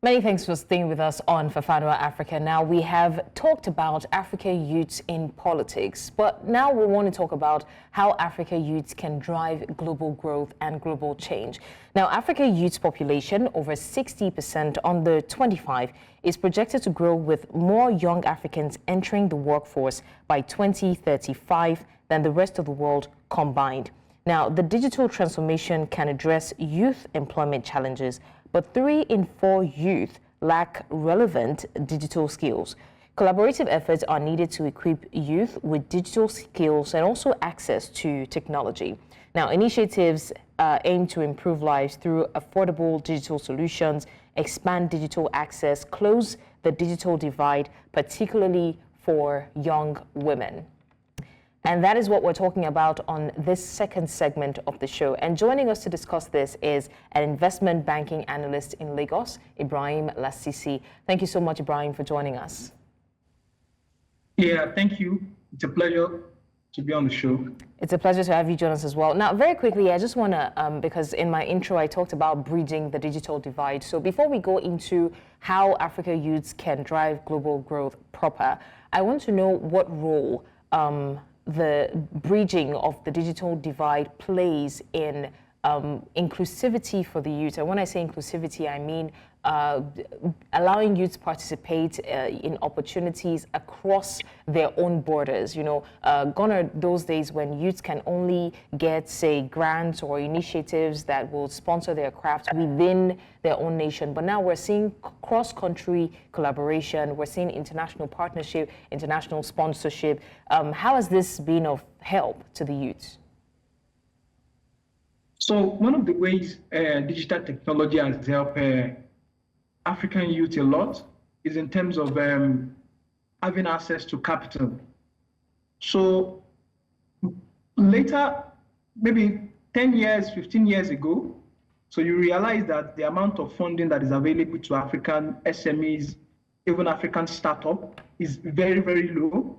Many thanks for staying with us on Fafanwa Africa. Now, we have talked about Africa youths in politics, but now we want to talk about how Africa youths can drive global growth and global change. Now, Africa youths population, over 60% under 25, is projected to grow with more young Africans entering the workforce by 2035 than the rest of the world combined. Now, the digital transformation can address youth employment challenges, but 3 in 4 youth lack relevant digital skills. Collaborative efforts are needed to equip youth with digital skills and also access to technology. Now, initiatives aim to improve lives through affordable digital solutions, expand digital access, close the digital divide, particularly for young women. And that is what we're talking about on this second segment of the show. And joining us to discuss this is an investment banking analyst in Lagos, Ibrahim Lasisi. Thank you so much, Ibrahim, for joining us. Yeah, thank you. It's a pleasure to be on the show. It's a pleasure to have you join us as well. Now, very quickly, I just want to, because in my intro, I talked about bridging the digital divide. So before we go into how Africa youths can drive global growth proper, I want to know what role the bridging of the digital divide plays in inclusivity for the youth. And when I say inclusivity, I mean allowing youth to participate in opportunities across their own borders. You know, gone are those days when youths can only get, say, grants or initiatives that will sponsor their craft within their own nation. But now we're seeing cross-country collaboration, we're seeing international partnership, international sponsorship. How has this been of help to the youth? So one of the ways digital technology has helped African youth a lot is in terms of having access to capital. So later, maybe 10 years, 15 years ago, so you realize that the amount of funding that is available to African SMEs, even African startup, is very, very low.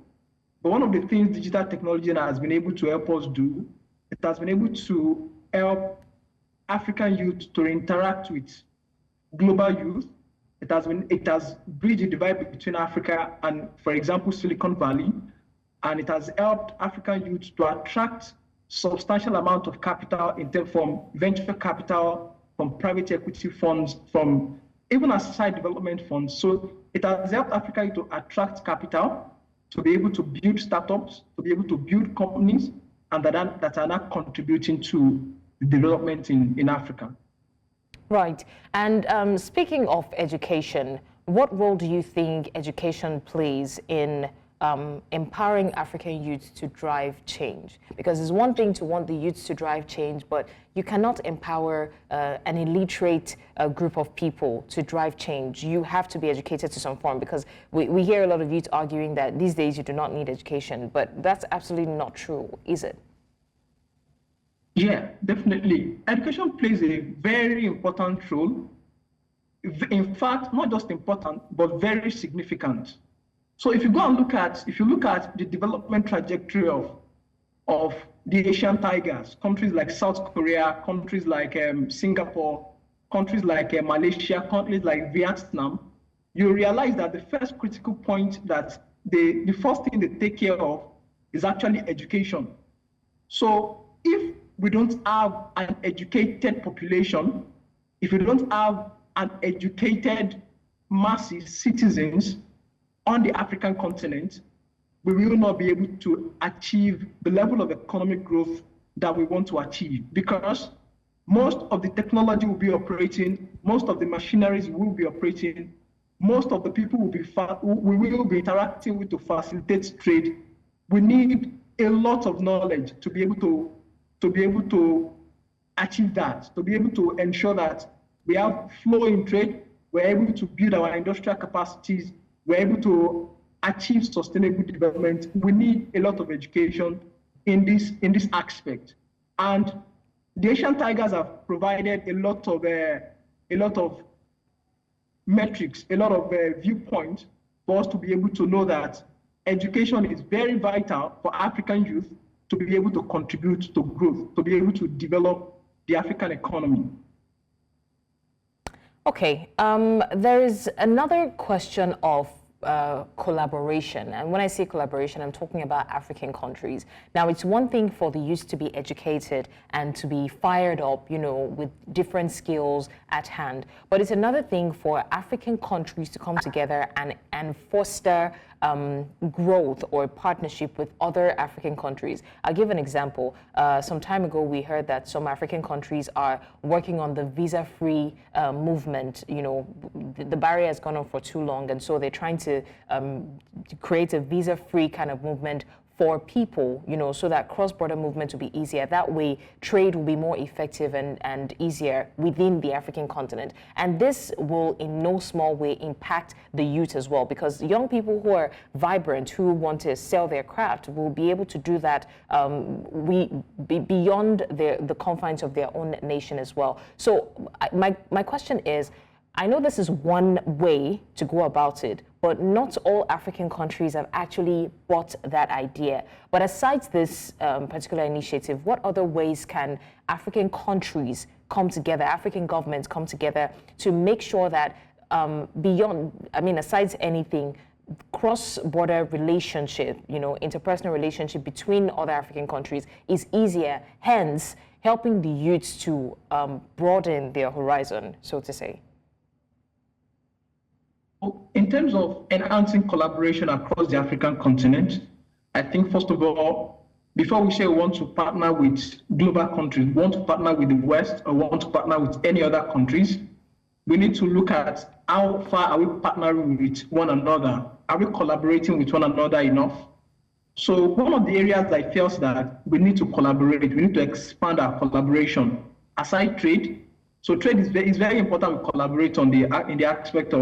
But one of the things digital technology has been able to help us do, it has been able to help African youth to interact with global youth. It has bridged the divide between Africa and, for example, Silicon Valley, and it has helped African youth to attract substantial amount of capital from venture capital, from private equity funds, from even aside development funds. So it has helped Africa to attract capital, to be able to build startups, to be able to build companies, and that are not contributing to the development in Africa. Right. And speaking of education, what role do you think education plays in empowering African youth to drive change? Because it's one thing to want the youth to drive change, but you cannot empower an illiterate group of people to drive change. You have to be educated to some form, because we hear a lot of youth arguing that these days you do not need education, but that's absolutely not true, is it? Yeah, definitely. Education plays a very important role. In fact, not just important, but very significant. So if you go and look at the development trajectory of the Asian tigers, countries like South Korea, countries like Singapore, countries like Malaysia, countries like Vietnam, you realize that the first critical point that the first thing they take care of is actually education. So if we don't have an educated population, if we don't have an educated masses, citizens on the African continent, we will not be able to achieve the level of economic growth that we want to achieve, because most of the technology will be operating, most of the machineries will be operating, most of the people we will be interacting with to facilitate trade. We need a lot of knowledge to be able to achieve that, to be able to ensure that we have flow in trade, we're able to build our industrial capacities, we're able to achieve sustainable development. We need a lot of education in this aspect. And the Asian tigers have provided a lot of metrics, a lot of viewpoints for us to be able to know that education is very vital for African youth to be able to contribute to growth, to be able to develop the African economy. Okay, there is another question of collaboration. And when I say collaboration, I'm talking about African countries. Now, it's one thing for the youth to be educated and to be fired up, with different skills at hand. But it's another thing for African countries to come together and foster growth or partnership with other African countries. I'll give an example. Some time ago, we heard that some African countries are working on the visa-free movement. The barrier has gone on for too long, and so they're trying to create a visa-free kind of movement for people, so that cross-border movement will be easier. That way, trade will be more effective and easier within the African continent. And this will in no small way impact the youth as well, because young people who are vibrant, who want to sell their craft, will be able to do that beyond the confines of their own nation as well. So my question is, I know this is one way to go about it, but not all African countries have actually bought that idea. But aside this particular initiative, what other ways can African countries come together, African governments come together to make sure that aside anything, cross-border relationship, interpersonal relationship between other African countries is easier, hence helping the youths to broaden their horizon, so to say? In terms of enhancing collaboration across the African continent, I think, first of all, before we say we want to partner with global countries, we want to partner with the West, or want to partner with any other countries, we need to look at how far are we partnering with one another? Are we collaborating with one another enough? So one of the areas I feel that we need to collaborate, we need to expand our collaboration aside trade. So trade is very important we collaborate on the aspect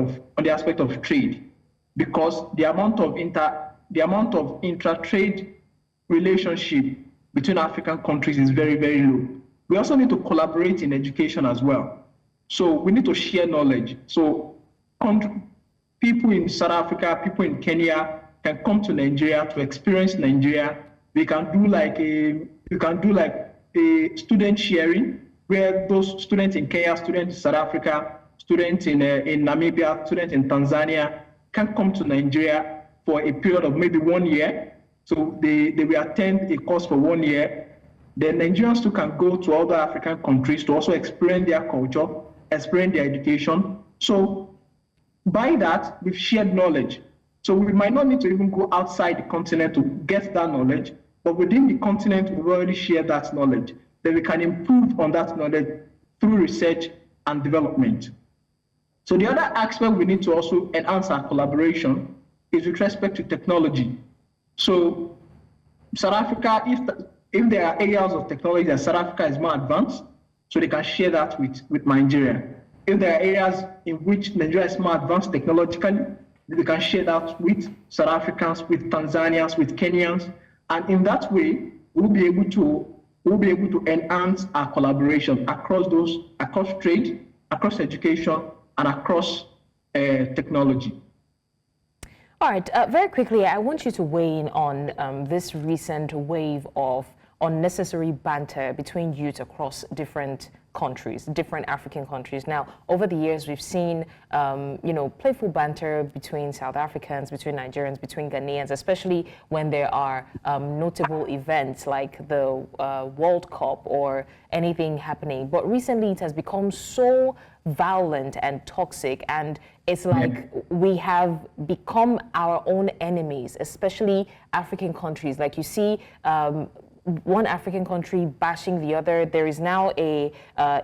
of trade, because the amount of intra-trade relationship between African countries is very, very low. We also need to collaborate in education as well. So we need to share knowledge. So people in South Africa, people in Kenya can come to Nigeria to experience Nigeria. We can do like a student sharing, where those students in Kenya, students in South Africa, students in Namibia, students in Tanzania can come to Nigeria for a period of maybe 1 year. So they will attend a course for 1 year. Then Nigerians too can go to other African countries to also experience their culture, experience their education. So by that, we've shared knowledge. So we might not need to even go outside the continent to get that knowledge, but within the continent, we've already shared that knowledge. Then we can improve on that knowledge through research and development. So the other aspect we need to also enhance our collaboration is with respect to technology. So South Africa, if there are areas of technology that South Africa is more advanced, so they can share that with Nigeria. If there are areas in which Nigeria is more advanced technologically, they can share that with South Africans, with Tanzanians, with Kenyans. And in that way, we'll be able to enhance our collaboration across trade, across education, and across technology. All right, very quickly, I want you to weigh in on this recent wave of unnecessary banter between youth across different countries, different African countries. Now, over the years, we've seen, playful banter between South Africans, between Nigerians, between Ghanaians, especially when there are notable events like the World Cup or anything happening. But recently, it has become so violent and toxic, and it's like we have become our own enemies, especially African countries. Like you see, one African country bashing the other. There is now a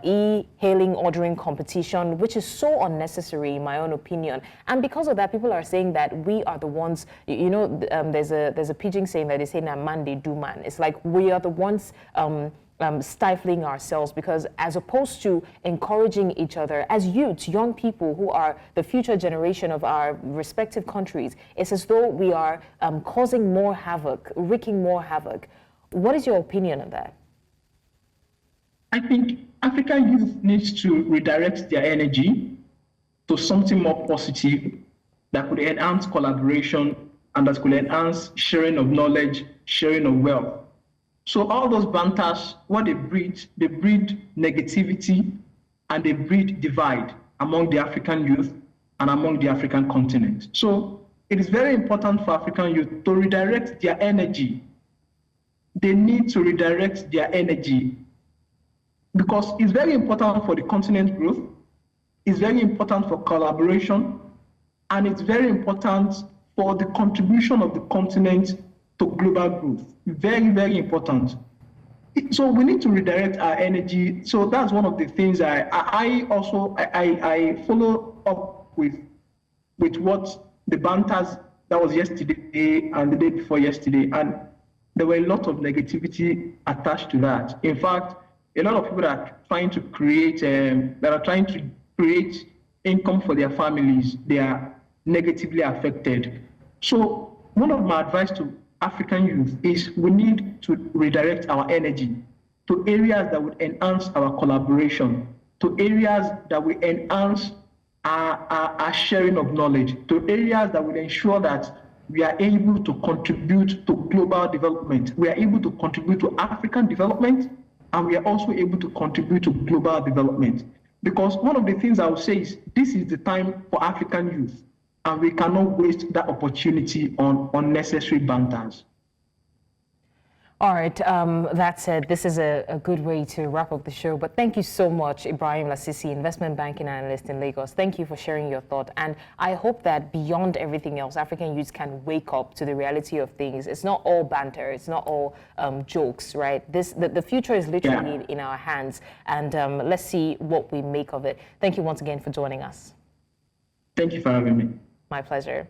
e-hailing ordering competition, which is so unnecessary, in my own opinion. And because of that, people are saying that we are the ones. There's a pidgin saying that they say "Na man they do man." It's like we are the ones stifling ourselves, because as opposed to encouraging each other as youths, young people who are the future generation of our respective countries, it's as though we are causing more havoc, wreaking more havoc. What is your opinion on that? I think African youth needs to redirect their energy to something more positive that could enhance collaboration and that could enhance sharing of knowledge, sharing of wealth. So all those banters, what they breed negativity and they breed divide among the African youth and among the African continent. So it is very important for African youth to redirect their energy. They need to redirect their energy because it's very important for the continent growth, it's very important for collaboration, and it's very important for the contribution of the continent to global growth. Very, very important. So we need to redirect our energy. So that's one of the things I follow up with what the banters that was yesterday and the day before yesterday, and there were a lot of negativity attached to that. In fact, a lot of people that are trying to create income for their families, they are negatively affected. So one of my advice to African youth is we need to redirect our energy to areas that would enhance our collaboration, to areas that will enhance our sharing of knowledge, to areas that will ensure that we are able to contribute to global development. We are able to contribute to African development, and we are also able to contribute to global development. Because one of the things I would say is this is the time for African youth, and we cannot waste that opportunity on unnecessary banters. All right, that said, this is a good way to wrap up the show. But thank you so much, Ibrahim Lasisi, investment banking analyst in Lagos. Thank you for sharing your thought. And I hope that beyond everything else, African youths can wake up to the reality of things. It's not all banter. It's not all jokes, right? The future is literally in our hands. And let's see what we make of it. Thank you once again for joining us. Thank you for having me. My pleasure.